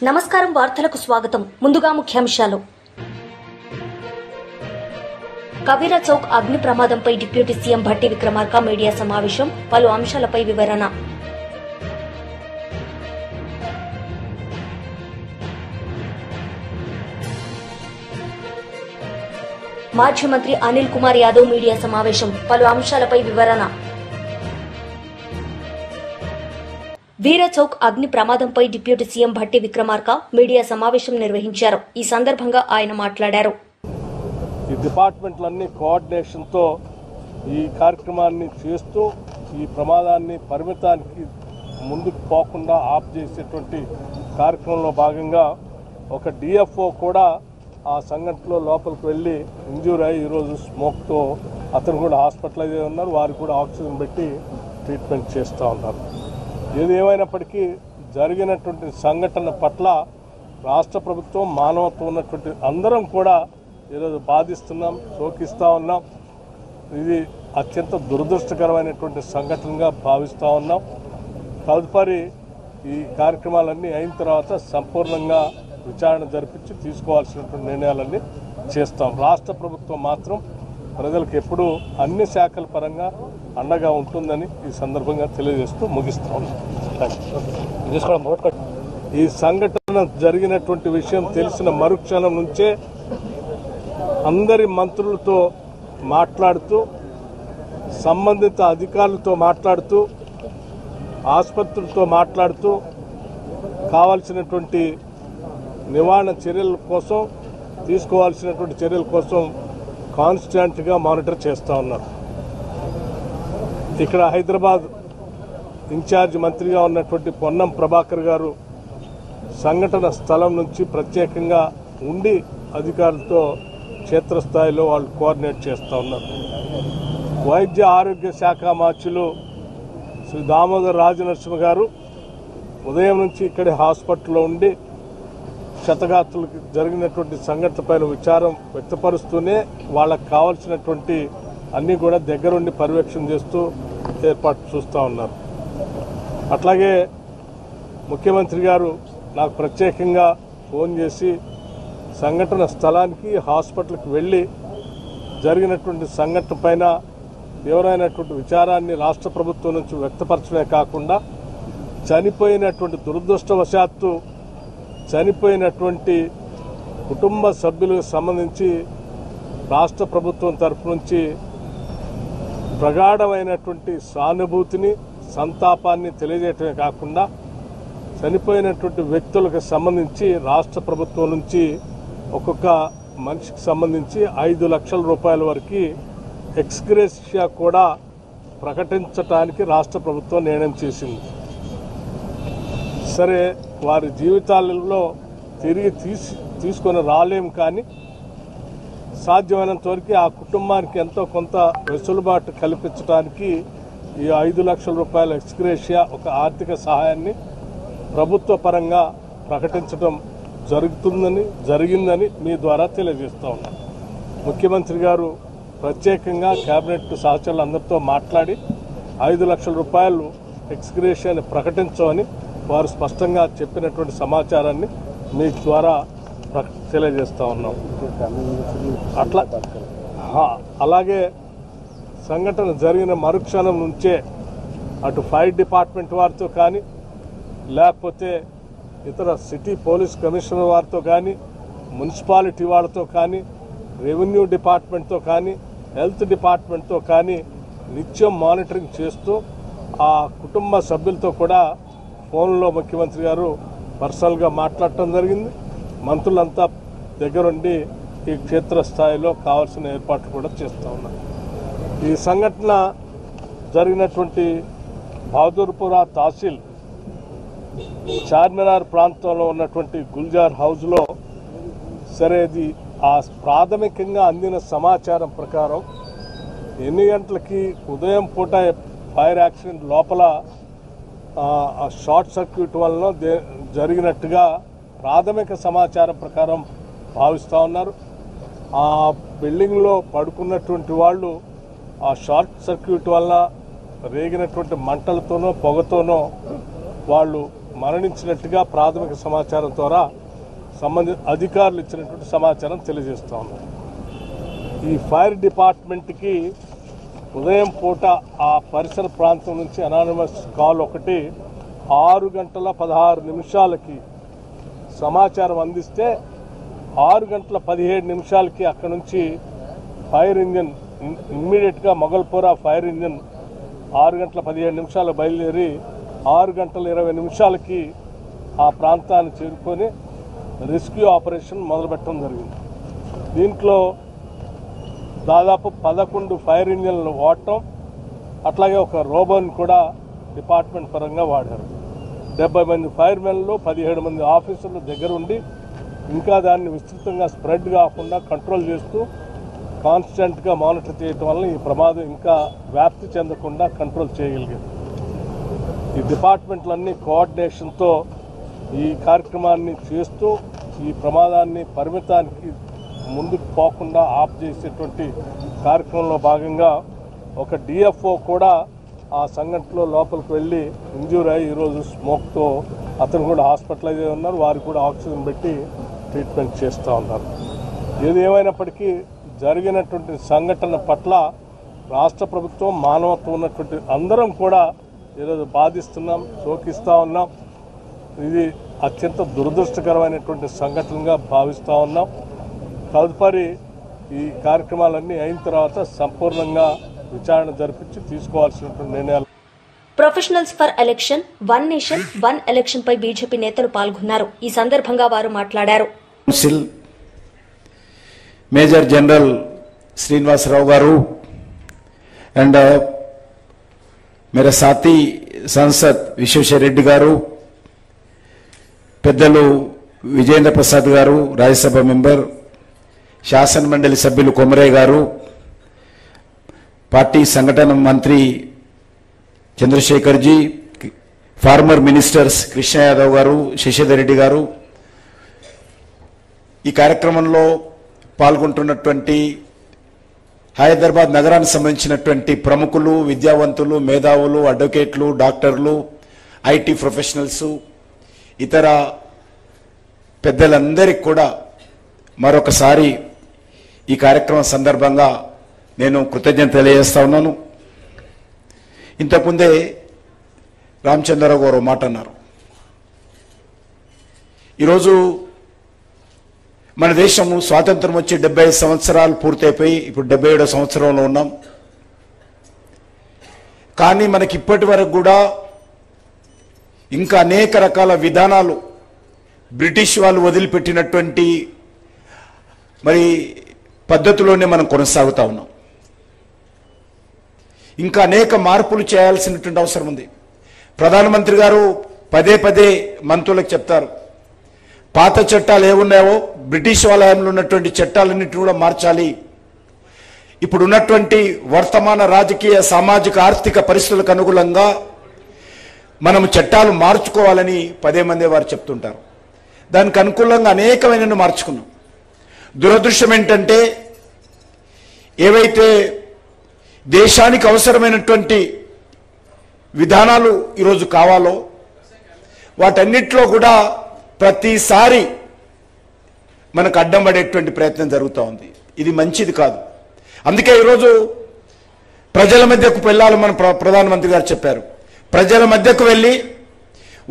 నమస్కారం వార్తలకు స్వాగతం. ముందుగా ముఖ్యాంశాలు. కవిరా చౌక్ అగ్ని ప్రమాదంపై deputy CM Bhatti Vikramarka media సమావేశం, పలు అంశాలపై వివరణ. మాజీ మంత్రి అనిల్ కుమార్ యాదవ్ మీడియా సమావేశం, పలు అంశాలపై వివరణ. వీరా చౌక్ అగ్ని ప్రమాదంపై deputy CM Bhatti Vikramarka media సమావేశం నిర్వహించారు. ఈ సందర్భంగా ఆయన మాట్లాడారు. ఈ డిపార్ట్మెంట్లన్నీ కోఆర్డినేషన్తో ఈ కార్యక్రమాన్ని చేస్తూ ఈ ప్రమాదాన్ని పరిమితానికి ముందుకు పోకుండా ఆఫ్ చేసేటువంటి కార్యక్రమంలో భాగంగా ఒక డిఎఫ్ఓ కూడా ఆ సంఘటనలో లోపలికి వెళ్ళి ఇంజ్యూర్ అయ్యి ఈరోజు స్మోక్తో అతను కూడా హాస్పిటలైజ్ అయి ఉన్నారు. వారికి కూడా ఆక్సిజన్ పెట్టి ట్రీట్మెంట్ చేస్తూ ఉన్నారు. ఏది ఏమైనప్పటికీ జరిగినటువంటి సంఘటన పట్ల రాష్ట్ర ప్రభుత్వం, మానవత్వం ఉన్నటువంటి అందరం కూడా ఈరోజు బాధిస్తున్నాం, శోకిస్తూ ఉన్నాం. ఇది అత్యంత దురదృష్టకరమైనటువంటి సంఘటనగా భావిస్తూ ఉన్నాం. తదుపరి ఈ కార్యక్రమాలన్నీ అయిన తర్వాత సంపూర్ణంగా విచారణ జరిపించి తీసుకోవాల్సినటువంటి నిర్ణయాలన్నీ చేస్తాం. రాష్ట్ర ప్రభుత్వం మాత్రం ప్రజలకు ఎప్పుడూ అన్ని శాఖల పరంగా అండగా ఉంటుందని ఈ సందర్భంగా తెలియజేస్తూ ముగిస్తూ ఉన్నాం. ఈ సంఘటన జరిగినటువంటి విషయం తెలిసిన మరుక్షణం నుంచే అందరి మంత్రులతో మాట్లాడుతూ, సంబంధిత అధికారులతో మాట్లాడుతూ, ఆసుపత్రులతో మాట్లాడుతూ కావాల్సినటువంటి నివారణ చర్యల కోసం, తీసుకోవాల్సినటువంటి చర్యల కోసం కాన్స్టాంట్గా మానిటర్ చేస్తూ ఉన్నారు. ఇక్కడ హైదరాబాద్ ఇన్ఛార్జ్ మంత్రిగా ఉన్నటువంటి పొన్నం ప్రభాకర్ గారు సంఘటన స్థలం నుంచి ప్రత్యేకంగా ఉండి అధికారులతో క్షేత్రస్థాయిలో వాళ్ళు కోఆర్డినేట్ చేస్తూ ఉన్నారు. వైద్య ఆరోగ్య శాఖ మార్చులు శ్రీ దామోదర్ రాజనరసింహ గారు ఉదయం నుంచి ఇక్కడే హాస్పిటల్లో ఉండి క్షతగాత్రులకు జరిగినటువంటి సంఘటనపైన విచారం వ్యక్తపరుస్తూనే వాళ్ళకు కావాల్సినటువంటి అన్నీ కూడా దగ్గరుండి పర్యవేక్షణ చేస్తూ ఏర్పాటు చూస్తూ ఉన్నారు. అట్లాగే ముఖ్యమంత్రి గారు నాకు ప్రత్యేకంగా ఫోన్ చేసి సంఘటన స్థలానికి, హాస్పిటల్కి వెళ్ళి జరిగినటువంటి సంఘటన పైన తీవ్రమైనటువంటి విచారాన్ని రాష్ట్ర ప్రభుత్వం నుంచి వ్యక్తపరచడమే కాకుండా చనిపోయినటువంటి దురదృష్టవశాత్తు చనిపోయినటువంటి కుటుంబ సభ్యులకు సంబంధించి రాష్ట్ర ప్రభుత్వం తరఫు నుంచి ప్రగాఢమైనటువంటి సానుభూతిని, సంతాపాన్ని తెలియజేయటమే కాకుండా చనిపోయినటువంటి వ్యక్తులకు సంబంధించి రాష్ట్ర ప్రభుత్వం నుంచి ఒక్కొక్క మనిషికి సంబంధించి 5 లక్షల రూపాయల వరకు ఎక్స్గ్రేషియా కూడా ప్రకటించడానికి రాష్ట్ర ప్రభుత్వం నిర్ణయం చేసింది. సరే, వారి జీవితాలలో తిరిగి తీసుకొని రాలేం, కానీ సాధ్యమైనంత వరకు ఆ కుటుంబానికి ఎంతో కొంత వెసులుబాటు కల్పించడానికి ఈ 5 లక్షల రూపాయల ఎక్స్గ్రేషియా ఒక ఆర్థిక సహాయాన్ని ప్రభుత్వ పరంగా ప్రకటించడం జరిగిందని మీ ద్వారా తెలియజేస్తూ ఉన్నాను. ముఖ్యమంత్రి గారు ప్రత్యేకంగా కేబినెట్ సహచరులందరితో మాట్లాడి 5 లక్షల రూపాయలు ఎక్స్గ్రేషియాని ప్రకటించమని వారు స్పష్టంగా చెప్పినటువంటి సమాచారాన్ని మీ ద్వారా తెలియజేస్తూ ఉన్నాం. అలాగే సంఘటన జరిగిన మరుక్షణం నుంచే అటు ఫైర్ డిపార్ట్మెంట్ వారితో కానీ, లేకపోతే ఇతర సిటీ పోలీస్ కమిషనర్ వారితో కానీ, మున్సిపాలిటీ వాళ్ళతో కానీ, రెవెన్యూ డిపార్ట్మెంట్తో కానీ, హెల్త్ డిపార్ట్మెంట్తో కానీ నిత్యం మానిటరింగ్ చేస్తూ ఆ కుటుంబ సభ్యులతో కూడా ఫోన్లో ముఖ్యమంత్రి గారు పర్సనల్గా మాట్లాడటం జరిగింది. మంత్రులంతా దగ్గరుండి ఈ క్షేత్రస్థాయిలో కావాల్సిన ఏర్పాట్లు కూడా చేస్తూ ఉన్నారు. ఈ సంఘటన జరిగినటువంటి బహదూర్పురా తహసీల్ చార్మినార్ ప్రాంతంలో ఉన్నటువంటి గుల్జార్ హౌస్లో సరే, ఇది ఆ ప్రాథమికంగా అందిన సమాచారం ప్రకారం ఎన్ని గంటలకి ఉదయం పూట ఫైర్ యాక్సిడెంట్ లోపల షార్ట్ సర్క్యూట్ వలన జరిగినట్టుగా ప్రాథమిక సమాచారం ప్రకారం భావిస్తూ ఉన్నారు. ఆ బిల్డింగ్లో పడుకున్నటువంటి వాళ్ళు ఆ షార్ట్ సర్క్యూట్ వల్ల రేగినటువంటి మంటలతోనో పొగతోనో వాళ్ళు మరణించినట్టుగా ప్రాథమిక సమాచారం ద్వారా సంబంధిత అధికారులు ఇచ్చినటువంటి సమాచారం తెలియజేస్తూ ఉన్నారు. ఈ ఫైర్ డిపార్ట్మెంట్కి ఉదయం పూట ఆ పరిసర ప్రాంతం నుంచి అనానిమస్ కాల్ ఒకటి 6:16 సమాచారం అందిస్తే 6:17 అక్కడ నుంచి ఫైర్ ఇంజిన్ ఇమ్మీడియట్గా మొగల్పురా ఫైర్ ఇంజిన్ 6:17 బయలుదేరి 6:20 ఆ ప్రాంతాన్ని చేరుకొని రెస్క్యూ ఆపరేషన్ మొదలుపెట్టడం జరిగింది. దీంట్లో దాదాపు 11 ఫైర్ ఇంజిన్లు వాడటం, అట్లాగే ఒక రోబోని కూడా డిపార్ట్మెంట్ పరంగా వాడారు. 70 మంది ఫైర్మెన్లు 17 మంది ఆఫీసర్లు దగ్గరుండి ఇంకా దాన్ని విస్తృతంగా స్ప్రెడ్ కాకుండా కంట్రోల్ చేస్తూ కాన్స్టెంట్గా మానిటర్ చేయడం వల్ల ఈ ప్రమాదం ఇంకా వ్యాప్తి చెందకుండా కంట్రోల్ చేయగలిగారు. ఈ డిపార్ట్మెంట్లన్నీ కోఆర్డినేషన్తో ఈ కార్యక్రమాన్ని చేస్తూ ఈ ప్రమాదాన్ని పరిమితానికి ముందుకు పోకుండా ఆఫ్ చేసేటువంటి కార్యక్రమంలో భాగంగా ఒక డిఎఫ్ఓ కూడా ఆ సంఘటనలో లోపలికి వెళ్ళి ఇంజ్యూర్ అయ్యి ఈరోజు స్మోక్తో అతను కూడా హాస్పిటలైజ్ అయి ఉన్నారు. వారికి కూడా ఆక్సిజన్ పెట్టి ట్రీట్మెంట్ చేస్తూ ఉన్నారు. ఏది ఏమైనప్పటికీ జరిగినటువంటి సంఘటన పట్ల రాష్ట్ర ప్రభుత్వం, మానవత్వం ఉన్నటువంటి అందరం కూడా ఈరోజు బాధిస్తున్నాం, శోకిస్తూ ఉన్నాం. ఇది అత్యంత దురదృష్టకరమైనటువంటి సంఘటనగా భావిస్తూ ఉన్నాం. తదుపరి ఈ కార్యక్రమాలన్నీ అయిన తర్వాత సంపూర్ణంగా విచారణ జరిపించి తీసుకోవాల్సినటువంటి నిర్ణయాలు. Professionals for election, one nation one election పై బీజేపీ నేతలు పాల్గొన్నారు. ఈ సందర్భంగా వారు మాట్లాడారు. మేజర్ జనరల్ శ్రీనివాసరావు గారు అండ్ मेरे साथी सांसद विश्वेश्वर रेड्डी गारू, పెద్దలు విజేంద్ర ప్రసాద్ గారు, రాజ్యసభ మెంబర్, శాసన మండలి సభ్యులు కొమరే గారు, పార్టీ సంఘటన మంత్రి చంద్రశేఖర్ జీ, ఫార్మర్ మినిస్టర్స్ కృష్ణ యాదవ్ గారు, శశిధర్ రెడ్డి గారు, ఈ కార్యక్రమంలో పాల్గొంటున్నటువంటి హైదరాబాద్ నగరానికి సంబంధించినటువంటి ప్రముఖులు, విద్యావంతులు, మేధావులు, అడ్వకేట్లు, డాక్టర్లు, ఐటీ ప్రొఫెషనల్స్, ఇతర పెద్దలందరికీ కూడా మరొకసారి ఈ కార్యక్రమం సందర్భంగా నేను కృతజ్ఞత తెలియజేస్తా ఉన్నాను. ఇంతకుముందే రామచంద్రరావు గారు మాట అన్నారు. ఈరోజు మన దేశము స్వాతంత్రం వచ్చి 75 సంవత్సరాలు పూర్తయిపోయి ఇప్పుడు 77వ సంవత్సరంలో ఉన్నాం. కానీ మనకి ఇప్పటి వరకు కూడా ఇంకా అనేక రకాల విధానాలు బ్రిటిష్ వాళ్ళు వదిలిపెట్టినటువంటి మరి పద్ధతిలోనే మనం కొనసాగుతా ఉన్నాం. ఇంకా అనేక మార్పులు చేయాల్సినటువంటి అవసరం ఉంది. ప్రధానమంత్రి గారు పదే పదే మంత్రులకు చెప్తారు, పాత చట్టాలు ఏమున్నాయో బ్రిటిష్ వాళ్ళ హయాంలో ఉన్నటువంటి చట్టాలన్నింటినీ కూడా మార్చాలి. ఇప్పుడు ఉన్నటువంటి వర్తమాన రాజకీయ, సామాజిక, ఆర్థిక పరిస్థితులకు అనుగుణంగా మనం చట్టాలు మార్చుకోవాలని పదే మంది వారు చెప్తుంటారు. దానికి అనుకూలంగా అనేకమైన మార్చుకున్నాం. దురదృష్టం ఏంటంటే ఏవైతే దేశానికి అవసరమైనటువంటి విధానాలు ఈరోజు కావాలో వాటన్నిటిలో కూడా ప్రతిసారి మనకు అడ్డం పడేటువంటి ప్రయత్నం జరుగుతూ ఉంది. ఇది మంచిది కాదు. అందుకే ఈరోజు ప్రజల మధ్యకు వెళ్ళాలి. మన ప్రధానమంత్రి గారు చెప్పారు, ప్రజల మధ్యకు వెళ్ళి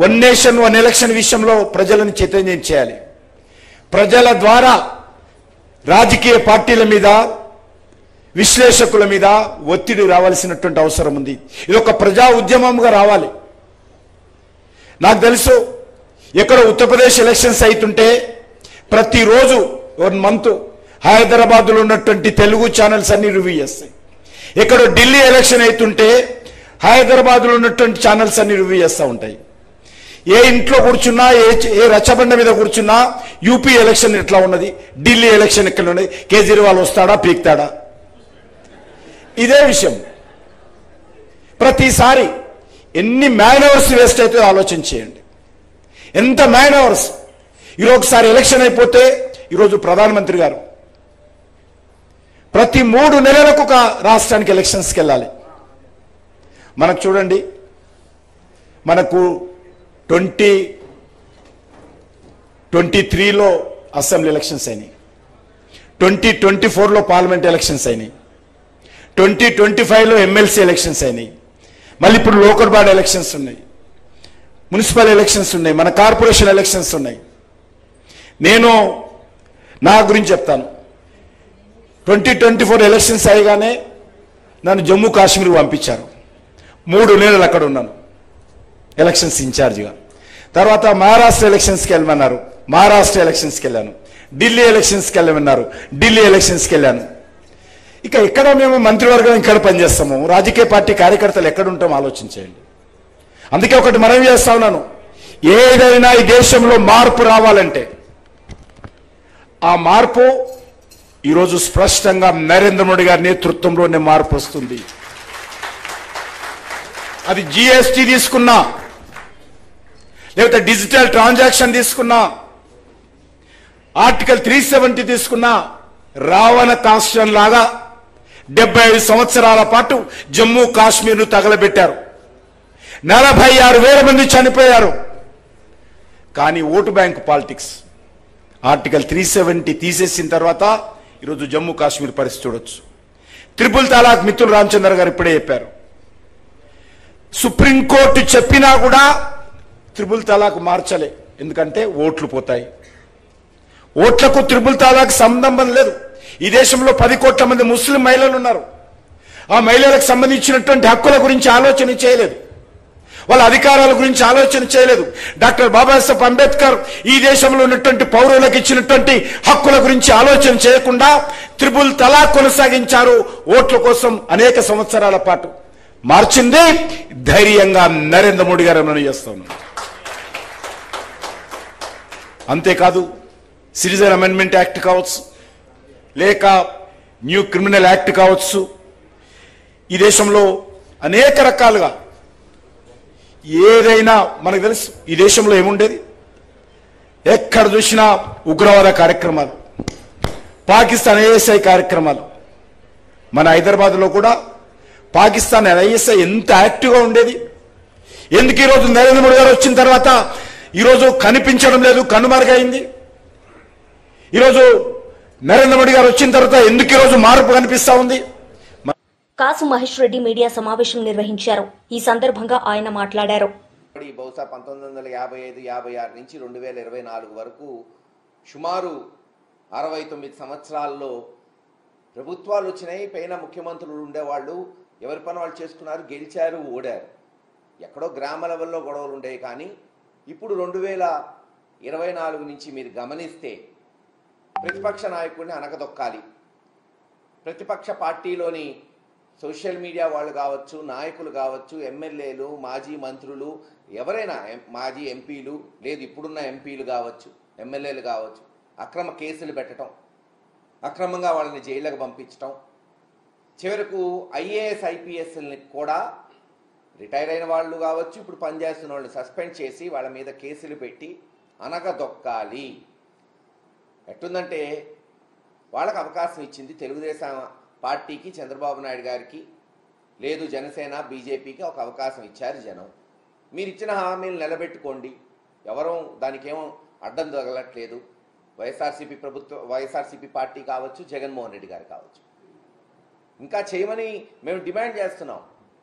వన్ నేషన్ వన్ ఎలక్షన్ విషయంలో ప్రజలను చైతన్యం చేయాలి. ప్రజల ద్వారా రాజకీయ పార్టీల మీద, విశ్లేషకుల మీద ఒత్తిడి రావాల్సినటువంటి అవసరం ఉంది. ఇది ఒక ప్రజా ఉద్యమంగా రావాలి. నాకు తెలుసు, ఎక్కడ ఉత్తరప్రదేశ్ ఎలక్షన్స్ అవుతుంటే ప్రతిరోజు 1 మంత్ హైదరాబాద్లో ఉన్నటువంటి తెలుగు ఛానల్స్ అన్ని రివ్యూ చేస్తాయి. ఎక్కడో ఢిల్లీ ఎలక్షన్ అవుతుంటే హైదరాబాద్లో ఉన్నటువంటి ఛానల్స్ అన్ని రివ్యూ చేస్తూ ఉంటాయి. ఏ ఇంట్లో కూర్చున్నా, ఏ రచ్చబండ మీద కూర్చున్నా యూపీ ఎలక్షన్ ఎట్లా ఉన్నది, ఢిల్లీ ఎలక్షన్ ఎక్కడ ఉన్నది, కేజ్రీవాల్ వస్తాడా పీక్తాడా, ఇదే విషయం. ప్రతిసారి ఎన్ని మ్యాన్ అవర్స్ వేస్ట్ అయితే ఆలోచన చేయండి. ఎంత మ్యాన్ అవర్స్. ఈరోజు ఒకసారి ఎలక్షన్ అయిపోతే, ఈరోజు ప్రధానమంత్రి గారు ప్రతి 3 నెలలకు ఒక రాష్ట్రానికి ఎలక్షన్స్కి వెళ్ళాలి. మనకు చూడండి, మనకు 2023లో అసెంబ్లీ ఎలక్షన్స్ అయినాయి, 2024లో పార్లమెంట్ ఎలక్షన్స్ అయినాయి, 2025లో ఎమ్మెల్సీ ఎలక్షన్స్ అయినాయి, మళ్ళీ ఇప్పుడు లోకల్ బాడీ ఎలక్షన్స్ ఉన్నాయి, మున్సిపల్ ఎలక్షన్స్ ఉన్నాయి, మన కార్పొరేషన్ ఎలక్షన్స్ ఉన్నాయి. నేను నా గురించి చెప్తాను. 2024 ఎలక్షన్స్ అయ్యగానే నన్ను జమ్మూ కాశ్మీర్ పంపించారు. 3 నెలలు అక్కడ ఉన్నాను ఎలక్షన్స్ ఇన్ఛార్జిగా. తర్వాత మహారాష్ట్ర ఎలక్షన్స్కి వెళ్ళమన్నారు, మహారాష్ట్ర ఎలక్షన్స్కి వెళ్ళాను. ఢిల్లీ ఎలక్షన్స్కి వెళ్ళమన్నారు, ఢిల్లీ ఎలక్షన్స్కి వెళ్ళాను. ఇక ఎక్కడ మేము మంత్రివర్గం ఇక్కడ పనిచేస్తాము, రాజకీయ పార్టీ కార్యకర్తలు ఎక్కడ ఉంటాం ఆలోచించేయండి. అందుకే ఒకటి మనవి చేస్తా ఉన్నాను, ఏదైనా ఈ దేశంలో మార్పు రావాలంటే ఆ మార్పు ఈరోజు స్పష్టంగా నరేంద్ర మోడీ గారి నేతృత్వంలోనే మార్పు వస్తుంది. అది జిఎస్టీ తీసుకున్నా, లేకపోతే డిజిటల్ ట్రాన్సాక్షన్ తీసుకున్నా, ఆర్టికల్ 370 తీసుకున్నా, రావణ కాన్స్టిట్యూషన్ లాగా 75 సంవత్సరాల పాటు జమ్మూ కాశ్మీర్ను తగలబెట్టారు. 46,000 మంది చనిపోయారు. కానీ ఓటు బ్యాంక్ పాలిటిక్స్, ఆర్టికల్ 370 తీసేసిన తర్వాత ఈరోజు జమ్మూ కాశ్మీర్ పరిస్థితి చూడొచ్చు. త్రిపుల్ తలాక్ మిత్రులు రామచంద్ర గారు ఇప్పుడే చెప్పారు. సుప్రీంకోర్టు చెప్పినా కూడా త్రిపుల్ తలాక్ మార్చలే, ఎందుకంటే ఓట్లు పోతాయి. ఓట్లకు త్రిపుల్ తలాక్ సంబంధం లేదు. ఈ దేశంలో 10 కోట్ల మంది ముస్లిం మహిళలు ఉన్నారు. ఆ మహిళలకు సంబంధించినటువంటి హక్కుల గురించి ఆలోచన చేయలేదు, వాళ్ళ అధికారాల గురించి ఆలోచన చేయలేదు. డాక్టర్ బాబాసాహెబ్ అంబేద్కర్ ఈ దేశంలో ఉన్నటువంటి పౌరులకు ఇచ్చినటువంటి హక్కుల గురించి ఆలోచన చేయకుండా త్రిపుల్ తలాక్ కొనసాగించారు. ఓట్ల కోసం అనేక సంవత్సరాల పాటు మార్చింది ధైర్యంగా నరేంద్ర మోడీ గారు మనం చేస్తా ఉన్నాం. అంతేకాదు, సిటిజన్ అమెండ్మెంట్ యాక్ట్ కావచ్చు, లేక న్యూ క్రిమినల్ యాక్ట్ కావచ్చు, ఈ దేశంలో అనేక రకాలుగా ఏదైనా మనకు తెలుసు. ఈ దేశంలో ఏముండేది, ఎక్కడ చూసినా ఉగ్రవాద కార్యక్రమాలు, పాకిస్తాన్ ఐఎస్ఐ కార్యక్రమాలు. మన హైదరాబాద్లో కూడా పాకిస్తాన్ ఐఎస్ఐ ఎంత యాక్టివ్గా ఉండేది. ఎందుకు ఈరోజు నరేంద్ర మోడీ గారు వచ్చిన తర్వాత ఈరోజు కనిపించడం లేదు, కనుమరుగైంది? ఈరోజు నరేంద్ర మోడీ గారు వచ్చిన తర్వాత ఎందుకు ఈరోజు మార్పు కనిపిస్తా ఉంది? కాసు మహేష్ రెడ్డి మీడియా సమావేశం నిర్వహించారు. ఈ సందర్భంగా ఆయన మాట్లాడారు. బహుశా 1955-56 నుంచి 2024 వరకు సుమారు 69 సంవత్సరాల్లో ప్రభుత్వాలు వచ్చినాయి. పైన ముఖ్యమంత్రులు ఉండేవాళ్ళు, ఎవరి పని వాళ్ళు చేసుకున్నారు, గెలిచారు, ఓడారు. ఎక్కడో గ్రామ లెవెల్లో గొడవలు ఉండేవి. కానీ ఇప్పుడు 2024 నుంచి మీరు గమనిస్తే ప్రతిపక్ష నాయకుడిని అనకదొక్కాలి. ప్రతిపక్ష పార్టీలోని సోషల్ మీడియా వాళ్ళు కావచ్చు, నాయకులు కావచ్చు, ఎమ్మెల్యేలు, మాజీ మంత్రులు, ఎవరైనా మాజీ ఎంపీలు, లేదు ఇప్పుడున్న ఎంపీలు కావచ్చు, ఎమ్మెల్యేలు కావచ్చు, అక్రమ కేసులు పెట్టడం, అక్రమంగా వాళ్ళని జైళ్ళకు పంపించడం, చివరకు ఐఏఎస్ ఐపీఎస్ని కూడా రిటైర్ అయిన వాళ్ళు కావచ్చు, ఇప్పుడు పనిచేస్తున్న వాళ్ళు సస్పెండ్ చేసి వాళ్ళ మీద కేసులు పెట్టి అనగదొక్కాలి. ఎట్టుందంటే వాళ్ళకు అవకాశం ఇచ్చింది తెలుగుదేశం పార్టీకి, చంద్రబాబు నాయుడు గారికి, లేదు జనసేన బీజేపీకి ఒక అవకాశం ఇచ్చారు జనం. మీరు ఇచ్చిన హామీలు నిలబెట్టుకోండి, ఎవరూ దానికేమో అడ్డం తగలట్లేదు. వైఎస్ఆర్సీపీ పార్టీ కావచ్చు, జగన్మోహన్ రెడ్డి గారు కావచ్చు, ఇంకా చేయమని మేము డిమాండ్ చేస్తున్నాం.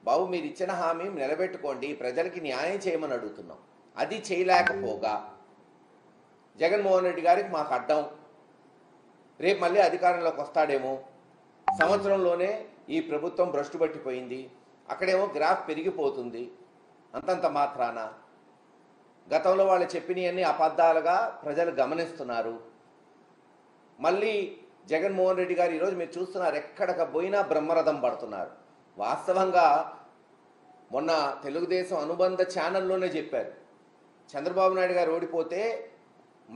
బాబు మీరు ఇచ్చిన హామీ నిలబెట్టుకోండి, ప్రజలకి న్యాయం చేయమని అడుగుతున్నాం. అది చేయలేకపోగా జగన్మోహన్ రెడ్డి గారికి మాకు అడ్డం, రేపు మళ్ళీ అధికారంలోకి వస్తాడేమో, సంవత్సరంలోనే ఈ ప్రభుత్వం భ్రష్టు పట్టిపోయింది, అక్కడేమో గ్రాఫ్ పెరిగిపోతుంది, అంతంత మాత్రాన గతంలో వాళ్ళు చెప్పినవన్నీ అబద్ధాలుగా ప్రజలు గమనిస్తున్నారు. మళ్ళీ జగన్మోహన్ రెడ్డి గారు ఈరోజు మీరు చూస్తున్నారు, ఎక్కడికి పోయినా బ్రహ్మరథం పడుతున్నారు. వాస్తవంగా మొన్న తెలుగుదేశం అనుబంధ ఛానల్లోనే చెప్పారు, చంద్రబాబు నాయుడు గారు ఓడిపోతే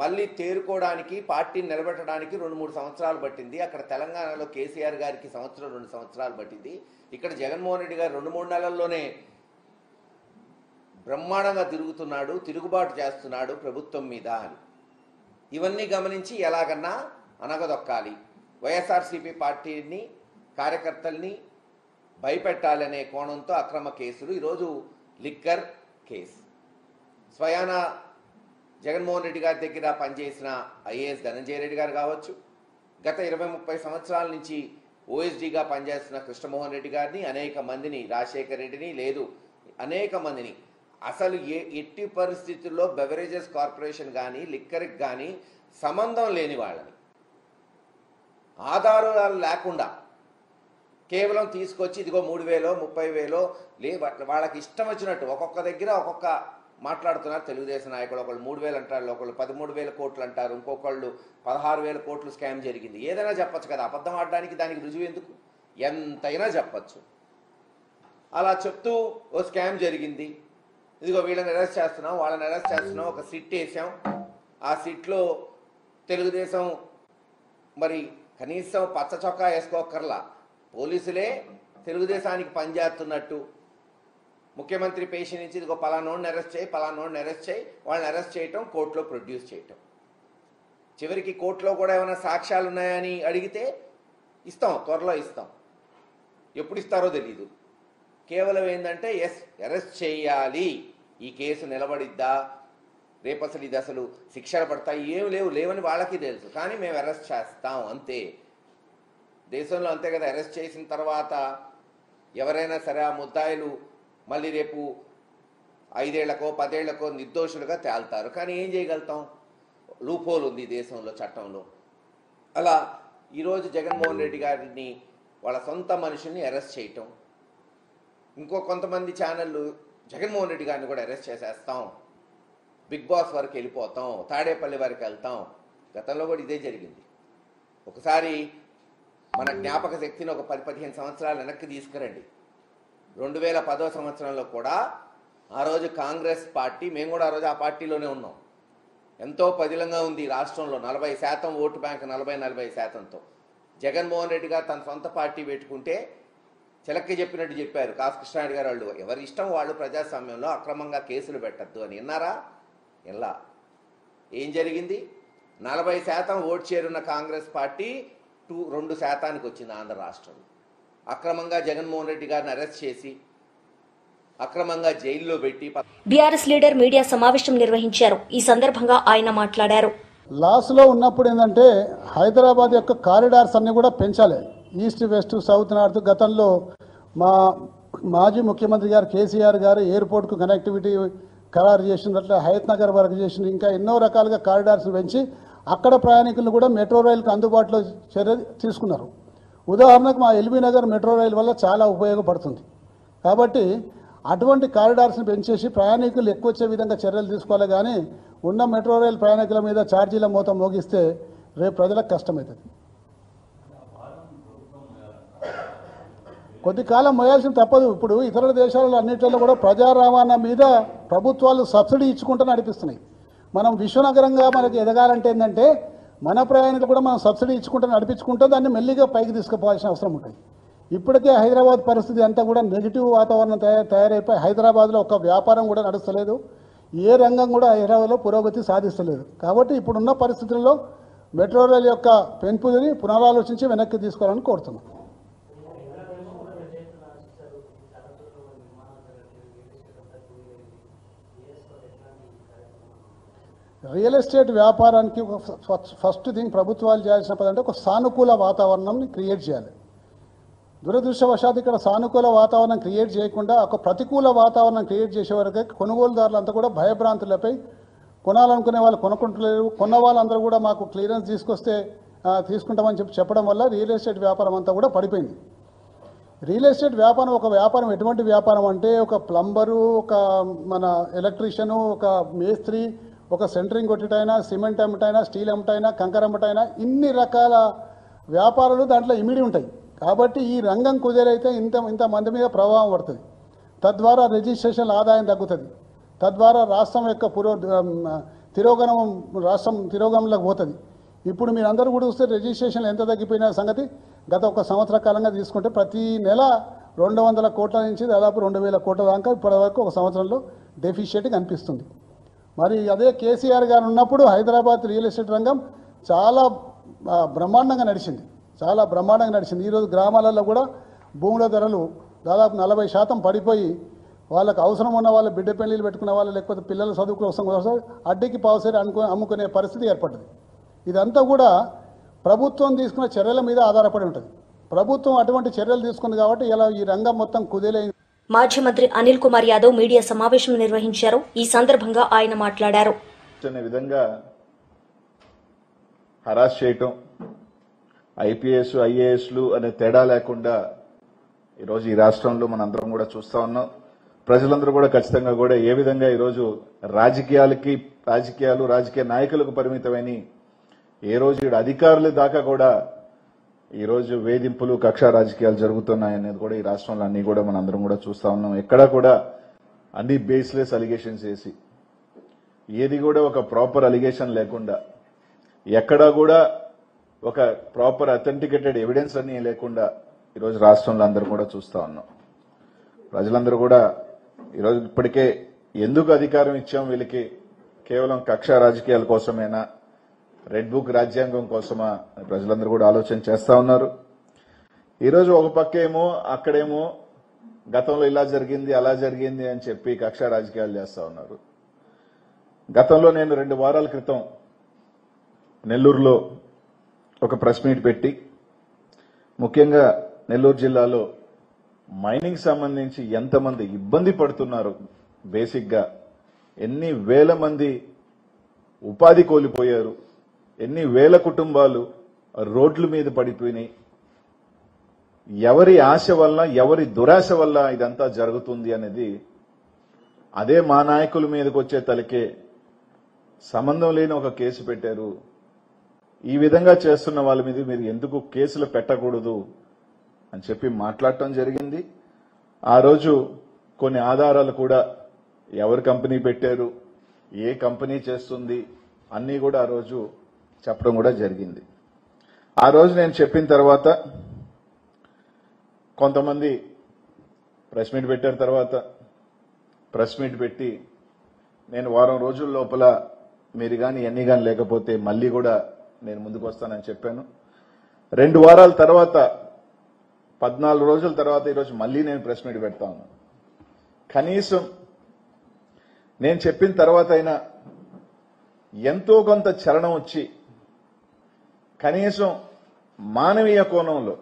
మళ్ళీ తేరుకోవడానికి, పార్టీని నిలబెట్టడానికి 2-3 సంవత్సరాలు పట్టింది. అక్కడ తెలంగాణలో కేసీఆర్ గారికి 1-2 సంవత్సరాలు పట్టింది. ఇక్కడ జగన్మోహన్ రెడ్డి గారు 2-3 నెలల్లోనే బ్రహ్మాండంగా తిరుగుతున్నాడు, తిరుగుబాటు చేస్తున్నాడు ప్రభుత్వం మీద అని. ఇవన్నీ గమనించి ఎలాగన్నా అనగదొక్కాలి, వైఎస్ఆర్సీపీ పార్టీని, కార్యకర్తల్ని భయపెట్టాలనే కోణంతో అక్రమ కేసులు. ఈరోజు లిక్కర్ కేసు, స్వయాన జగన్మోహన్ రెడ్డి గారి దగ్గర పనిచేసిన ఐఏఎస్ ధనంజయ రెడ్డి గారు కావచ్చు, గత 20-30 సంవత్సరాల నుంచి ఓఎస్డీగా పనిచేస్తున్న కృష్ణమోహన్ రెడ్డి గారిని, అనేక మందిని, రాజశేఖర్ రెడ్డిని, లేదు అనేక మందిని, అసలు ఎట్టి పరిస్థితుల్లో బెవరేజెస్ కార్పొరేషన్ కానీ లిక్కర్కి కానీ సంబంధం లేని వాళ్ళని ఆధారాలు లేకుండా కేవలం తీసుకొచ్చి ఇదిగో 3,000 30,000 వాళ్ళకి ఇష్టం వచ్చినట్టు ఒక్కొక్క దగ్గర ఒక్కొక్క మాట్లాడుతున్నారు తెలుగుదేశం నాయకులు. ఒకళ్ళు 3,000 అంటారు, ఒకళ్ళు 13,000 కోట్లు అంటారు, ఇంకొకళ్ళు 16,000 కోట్లు స్కామ్ జరిగింది. ఏదైనా చెప్పచ్చు కదా, అబద్ధం ఆడడానికి దానికి రుజువు ఎందుకు? ఎంతైనా చెప్పచ్చు. అలా చెప్తూ ఓ స్కామ్ జరిగింది, ఇదిగో వీళ్ళని అరెస్ట్ చేస్తున్నాం, వాళ్ళని అరెస్ట్ చేస్తున్నాం, ఒక సిట్ వేసాం, ఆ సిట్లో తెలుగుదేశం మరి కనీసం పచ్చ చొక్కా వేసుకోకర్లా పోలీసులే తెలుగుదేశానికి పనిచేస్తున్నట్టు ముఖ్యమంత్రి పేషి నుంచి ఇదిగో పలానోడిని అరెస్ట్ చేయి, పలానోడిని అరెస్ట్ చేయి, వాళ్ళని అరెస్ట్ చేయటం, కోర్టులో ప్రొడ్యూస్ చేయటం. చివరికి కోర్టులో కూడా ఏమైనా సాక్ష్యాలు ఉన్నాయని అడిగితే ఇస్తాం, త్వరలో ఇస్తాం, ఎప్పుడు ఇస్తారో తెలీదు. కేవలం ఏంటంటే ఎస్ అరెస్ట్ చేయాలి, ఈ కేసు నిలబడిద్దా, రేపు అసలు ఇది అసలు శిక్షలు పడతాయి, ఏం లేవని వాళ్ళకి తెలుసు, కానీ మేము అరెస్ట్ చేస్తాం అంతే. దేశంలో అంతే కదా, అరెస్ట్ చేసిన తర్వాత ఎవరైనా సరే ఆ ముద్దాయిలు మళ్ళీ రేపు 5 ఏళ్లకో 10 ఏళ్లకో నిర్దోషులుగా తేల్తారు. కానీ ఏం చేయగలుగుతాం, లూపోల్ ఉంది దేశంలో చట్టంలో. అలా ఈరోజు జగన్మోహన్ రెడ్డి గారిని వాళ్ళ సొంత మనుషుల్ని అరెస్ట్ చేయటం, ఇంకో కొంతమంది ఛానళ్ళు జగన్మోహన్ రెడ్డి గారిని కూడా అరెస్ట్ చేసేస్తాం, బిగ్ బాస్ వరకు వెళ్ళిపోతాం, తాడేపల్లి వరకు వెళ్తాం. గతంలో కూడా ఇదే జరిగింది. ఒకసారి మన జ్ఞాపక శక్తిని ఒక 10-15 సంవత్సరాలు వెనక్కి తీసుకురండి. 2010వ సంవత్సరంలో కూడా ఆ రోజు కాంగ్రెస్ పార్టీ, మేము కూడా ఆ రోజు ఆ పార్టీలోనే ఉన్నాం, ఎంతో పదిలంగా ఉంది రాష్ట్రంలో, 40% ఓటు బ్యాంక్, 40-40%తో. జగన్మోహన్ రెడ్డి గారు తన సొంత పార్టీ పెట్టుకుంటే చిలక్కి చెప్పినట్టు చెప్పారు కాసు కృష్ణారెడ్డి గారు, వాళ్ళు ఎవరి ఇష్టం వాళ్ళు ప్రజాస్వామ్యంలో అక్రమంగా కేసులు పెట్టద్దు అని. విన్నారా? ఇలా ఏం జరిగింది? 40% ఓటు చేరున్న కాంగ్రెస్ పార్టీ 2% వచ్చింది ఆంధ్ర రాష్ట్రంలో. అక్రమంగా జగన్మోహన్ రెడ్డి గారిని అరెస్ట్ చేసి అక్రమంగా జైల్లో పెట్టి బీఆర్ఎస్ లీడర్ మీడియా సమావేశం నిర్వహించారు. ఈ సందర్భంగా ఆయన మాట్లాడారు. లాస్లో ఉన్నప్పుడు ఏంటంటే హైదరాబాద్ యొక్క కారిడార్స్ అన్ని కూడా పెంచాలి, ఈస్ట్ వెస్ట్ సౌత్ నార్త్. గతంలో మాజీ ముఖ్యమంత్రి గారు కేసీఆర్ గారు ఎయిర్పోర్ట్కు కనెక్టివిటీ ఖరారు చేసినట్లు హయత్ నగర్ వరకు చేసిన, ఇంకా ఎన్నో రకాలుగా కారిడార్స్ పెంచి అక్కడ ప్రయాణికులను కూడా మెట్రో రైలుకు అందుబాటులో చర్య తీసుకున్నారు. ఉదాహరణకు మా ఎల్బీ నగర్ మెట్రో రైలు వల్ల చాలా ఉపయోగపడుతుంది. కాబట్టి అటువంటి కారిడార్స్ని పెంచేసి ప్రయాణికులు ఎక్కువ వచ్చే విధంగా చర్యలు తీసుకోవాలి. కానీ ఉన్న మెట్రో రైలు ప్రయాణికుల మీద ఛార్జీల మోత మోగిస్తే రేపు ప్రజలకు కష్టమవుతుంది. కొద్ది కాలం మోయాల్సిన తప్పదు. ఇప్పుడు ఇతర దేశాలలో అన్నింటిలో కూడా ప్రజా రవాణా మీద ప్రభుత్వాలు సబ్సిడీ ఇచ్చుకుంటూ నడిపిస్తున్నాయి. మనం విశ్వనగరంగా మనకి ఎదగాలంటే ఏంటంటే మన ప్రయాణికులు కూడా మనం సబ్సిడీ ఇచ్చుకుంటూ నడిపించుకుంటూ దాన్ని మెల్లిగా పైకి తీసుకుపోవాల్సిన అవసరం ఉంటుంది. ఇప్పటికే హైదరాబాద్ పరిస్థితి అంతా కూడా నెగిటివ్ వాతావరణం తయారైపోయి హైదరాబాద్లో ఒక వ్యాపారం కూడా నడుస్తలేదు, ఏ రంగం కూడా హైదరాబాద్లో పురోగతి సాధిస్తలేదు. కాబట్టి ఇప్పుడున్న పరిస్థితుల్లో మెట్రో రైలు యొక్క పెంపుని పునరాలోచించి వెనక్కి తీసుకోవాలని కోరుతున్నాం. రియల్ ఎస్టేట్ వ్యాపారానికి ఫస్ట్ థింగ్ ప్రభుత్వాలు చేయాల్సిన పని అంటే ఒక సానుకూల వాతావరణంని క్రియేట్ చేయాలి. దురదృష్టవశాత్తు ఇక్కడ సానుకూల వాతావరణం క్రియేట్ చేయకుండా ఒక ప్రతికూల వాతావరణం క్రియేట్ చేసే వరకు కొనుగోలుదారులంతా కూడా భయభ్రాంతులపై కొనాలనుకునే వాళ్ళు కొనుక్కుంటలేరు. కొన్న వాళ్ళందరూ కూడా మాకు క్లియరెన్స్ తీసుకొస్తే తీసుకుంటామని చెప్పడం వల్ల రియల్ ఎస్టేట్ వ్యాపారం అంతా కూడా పడిపోయింది. రియల్ ఎస్టేట్ వ్యాపారం ఒక వ్యాపారం ఎటువంటి వ్యాపారం అంటే ఒక ప్లంబరు, ఒక మన ఎలక్ట్రీషియను, ఒక మేస్త్రి, ఒక సెంటరింగ్ కొట్టటైనా, సిమెంట్ అమ్మటైనా, స్టీల్ అమ్మటైనా, కంకర అమ్మటైనా, ఇన్ని రకాల వ్యాపారాలు దాంట్లో ఇమిడి ఉంటాయి. కాబట్టి ఈ రంగం కుదేరైతే ఇంత మంది మీద ప్రభావం పడుతుంది. తద్వారా రిజిస్ట్రేషన్ల ఆదాయం తగ్గుతుంది. తద్వారా రాష్ట్రం యొక్క రాష్ట్రం తిరోగమనంలోకి పోతుంది. ఇప్పుడు మీరు అందరూ కూడా చూస్తే రిజిస్ట్రేషన్లు ఎంత తగ్గిపోయిన సంగతి గత ఒక సంవత్సర కాలంగా తీసుకుంటే ప్రతి నెల 200 కోట్ల నుంచి దాదాపు 2000 కోట్ల దాకా ఇప్పటివరకు ఒక సంవత్సరంలో డెఫిషియట్ కనిపిస్తుంది. మరి అదే కేసీఆర్ గారు ఉన్నప్పుడు హైదరాబాద్ రియల్ ఎస్టేట్ రంగం చాలా బ్రహ్మాండంగా నడిచింది, చాలా బ్రహ్మాండంగా నడిచింది. ఈరోజు గ్రామాలలో కూడా భూముల ధరలు దాదాపు 40% పడిపోయి వాళ్ళకి అవసరం ఉన్న వాళ్ళు బిడ్డ పెళ్లిళ్ళు పెట్టుకునే వాళ్ళు లేకపోతే పిల్లల చదువు కోసం అడ్డీకి పావుసేరి అమ్ముకునే పరిస్థితి ఏర్పడింది. ఇదంతా కూడా ప్రభుత్వం తీసుకున్న చర్యల మీద ఆధారపడి ఉంటుంది. ప్రభుత్వం అటువంటి చర్యలు తీసుకుంది కాబట్టి ఇలా ఈ రంగం మొత్తం కుదేలైంది. మాజీ మంత్రి అనిల్ కుమార్ యాదవ్ మీడియా సమావేశం నిర్వహించారు. ఈ సందర్భంగా ఆయన మాట్లాడారు. విధంగా హరాస్ చేయటం, ఐపీఎస్ ఐఏఎస్లు అనే తేడా లేకుండా ఈరోజు ఈ రాష్ట్రంలో మనందరం కూడా చూస్తా ఉన్నాం. ప్రజలందరూ కూడా ఖచ్చితంగా కూడా ఏ విధంగా ఈరోజు రాజకీయ నాయకులకు పరిమితమైన ఏ రోజు అధికారుల దాకా కూడా ఈరోజు వేధింపులు కక్ష రాజకీయాలు జరుగుతున్నాయనేది కూడా ఈ రాష్ట్రంలో అన్ని కూడా మనందరం కూడా చూస్తా ఉన్నాం. ఎక్కడా కూడా అన్ని బేస్లెస్ అలిగేషన్స్ వేసి ఏది కూడా ఒక ప్రాపర్ అలిగేషన్ లేకుండా ఎక్కడా కూడా ఒక ప్రాపర్ అథెంటికేటెడ్ ఎవిడెన్స్ అన్ని లేకుండా ఈరోజు రాష్ట్రంలో అందరూ కూడా చూస్తా ఉన్నాం. ప్రజలందరూ కూడా ఈరోజు ఇప్పటికే ఎందుకు అధికారం ఇచ్చాం వీళ్ళకి, కేవలం కక్ష రాజకీయాల కోసమేనా, రెడ్ బుక్ రాజ్యాంగం కోసమా ప్రజలందరూ కూడా ఆలోచన చేస్తా ఉన్నారు. ఈరోజు ఒక పక్కేమో అక్కడేమో గతంలో ఇలా జరిగింది అలా జరిగింది అని చెప్పి కక్ష రాజకీయాలు చేస్తా ఉన్నారు. గతంలో నేను 2 వారాల క్రితం నెల్లూరులో ఒక ప్రెస్ మీట్ పెట్టి ముఖ్యంగా నెల్లూరు జిల్లాలో మైనింగ్ సంబంధించి ఎంతమంది ఇబ్బంది పడుతున్నారు, బేసిక్గా ఎన్ని వేల మంది ఉపాధి కోల్పోయారు, ఎన్ని వేల కుటుంబాలు రోడ్ల మీద పడిపోయినాయి, ఎవరి ఆశ వల్ల ఎవరి దురాశ వల్ల ఇదంతా జరుగుతుంది అనేది అదే మా నాయకుల మీదకి వచ్చే తలకే సంబంధం లేని ఒక కేసు పెట్టారు. ఈ విధంగా చేస్తున్న వాళ్ళ మీద మీరు ఎందుకు కేసులు పెట్టకూడదు అని చెప్పి మాట్లాడటం జరిగింది. ఆ రోజు కొన్ని ఆధారాలు కూడా ఎవరు కంపెనీ పెట్టారు, ఏ కంపెనీ చేస్తుంది అన్నీ కూడా ఆ రోజు చెప్పడం కూడా జరిగింది. ఆ రోజు నేను చెప్పిన తర్వాత కొంతమంది ప్రెస్ మీట్ పెట్టారు. తర్వాత ప్రెస్ మీట్ పెట్టి నేను వారం రోజుల లోపల మీరు కానీ ఎన్ని కానీ లేకపోతే మళ్ళీ కూడా నేను ముందుకు వస్తానని చెప్పాను. 2 వారాల తర్వాత 14 రోజుల తర్వాత ఈరోజు మళ్ళీ నేను ప్రెస్ మీట్ పెడతా ఉన్నాను. కనీసం నేను చెప్పిన తర్వాత అయినా ఎంతో కొంత చలనం వచ్చి కనీసం మానవీయ కోణంలో,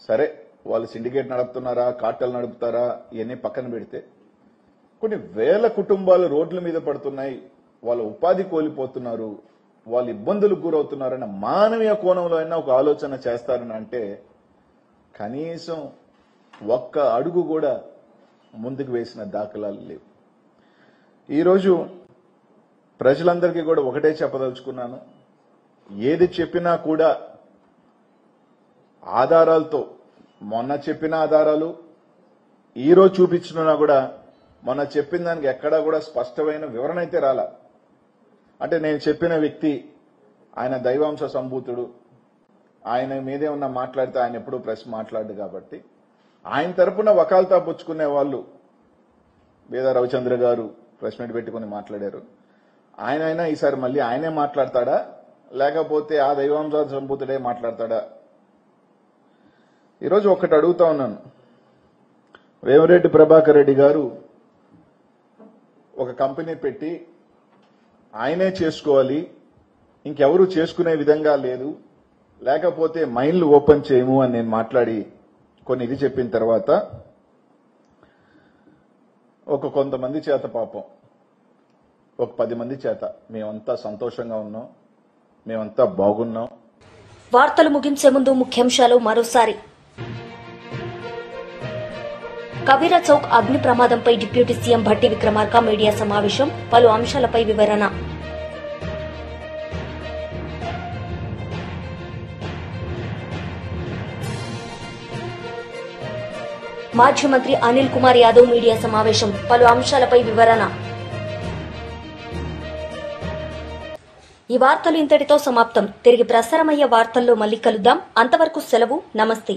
సరే వాళ్ళు సిండికేట్ నడుపుతున్నారా కార్టెల్ నడుపుతారా ఇవన్నీ పక్కన పెడితే కొన్ని వేల కుటుంబాలు రోడ్ల మీద పడుతున్నాయి, వాళ్ళ ఉపాధి కోల్పోతున్నారు, వాళ్ళు ఇబ్బందులకు గురవుతున్నారన్న మానవీయ కోణంలో అయినా ఒక ఆలోచన చేస్తారని అంటే కనీసం ఒక్క అడుగు కూడా ముందుకు వేసిన దాఖలాలు లేవు. ఈరోజు ప్రజలందరికీ కూడా ఒకటే చెప్పదలుచుకున్నాను, ఏది చెప్పినా కూడా ఆధారాలతో, మొన్న చెప్పిన ఆధారాలు ఈరోజు చూపించినా కూడా మొన్న చెప్పిన దానికి ఎక్కడా కూడా స్పష్టమైన వివరణ అయితే రాలా. అంటే నేను చెప్పిన వ్యక్తి ఆయన దైవాంశ సంభూతుడు, ఆయన మీదే ఉన్న మాట్లాడితే ఆయన ఎప్పుడూ ప్రెస్ మాట్లాడు కాబట్టి ఆయన తరపున వకాల్తా పుచ్చుకునే వాళ్ళు వేద రవిచంద్ర గారు ప్రెస్ మీట్ పెట్టుకుని మాట్లాడారు. ఆయన ఈసారి మళ్ళీ ఆయనే మాట్లాడతాడా లేకపోతే ఆ దైవాంశ సంభూతుడే మాట్లాడతాడా? ఈరోజు ఒకటి అడుగుతా ఉన్నాను, వేమిరెడ్డి ప్రభాకర్ రెడ్డి గారు ఒక కంపెనీ పెట్టి ఆయనే చేసుకోవాలి, ఇంకెవరూ చేసుకునే విధంగా లేదు, లేకపోతే మైన్లు ఓపెన్ చేయము అని నేను మాట్లాడి కొన్ని ఇది చెప్పిన తర్వాత కొంతమంది చేత పాపం ఒక 10 మంది చేత మేమంతా సంతోషంగా ఉన్నాం, మేమంతా బాగున్నాం. వార్తలు ముగించే ముందు ముఖ్యాంశాలు మరోసారి. కబీరా చౌక్ అగ్ని ప్రమాదంపై deputy CM Bhatti Vikramarka media సమావేశం, పలు అంశాలపై వివరణ. మాజీ మంత్రి అనిల్ కుమార్ యాదవ్ మీడియా సమావేశం, పలు అంశాలపై వివరణ. ఈ వార్తలు ఇంతటితో సమాప్తం. తిరిగి ప్రసారమయ్యే వార్తల్లో మళ్లీ కలుద్దాం. అంతవరకు సెలవు. నమస్తే.